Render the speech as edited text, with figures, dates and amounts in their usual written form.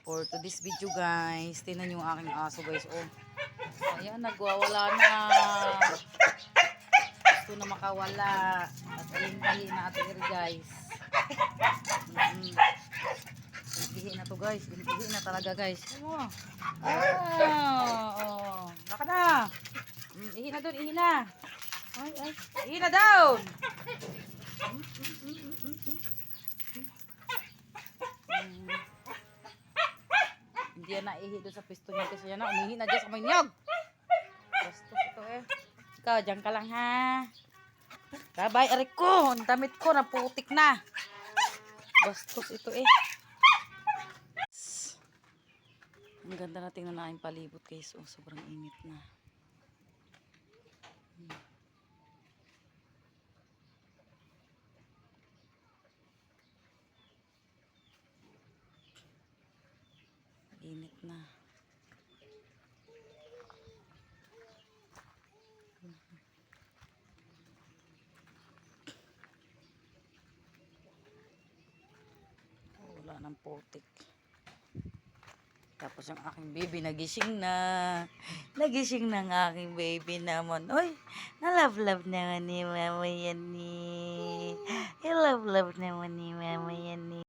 for today's video guys. Tingnan yung aking aso guys. Oh. Ayan, nagwawala na. Gusto na makawala. At ihi na ito guys. Ihi na to guys. Ihi na talaga guys. Oh. Laka na. Ihi na doon, ihi na. Ay. Ihi na down. Hindi yan naihi doon sa pisto niya kasi yan na umihi na dyan sa manyog. Bastos ito eh. Ikaw, dyan ka lang ha. Bye-bye, arik ko. Ang damit ko, naputik na. Bastos ito eh. Ang ganda na tingnan na aking palibot guys. Oh, sobrang init na. Init na. Wala ng putik. Tapos yung aking baby nagising na. Nagising na ng aking baby naman. Uy, na-love-love naman ni mama yan ni. I love-love naman ni mama yan ni.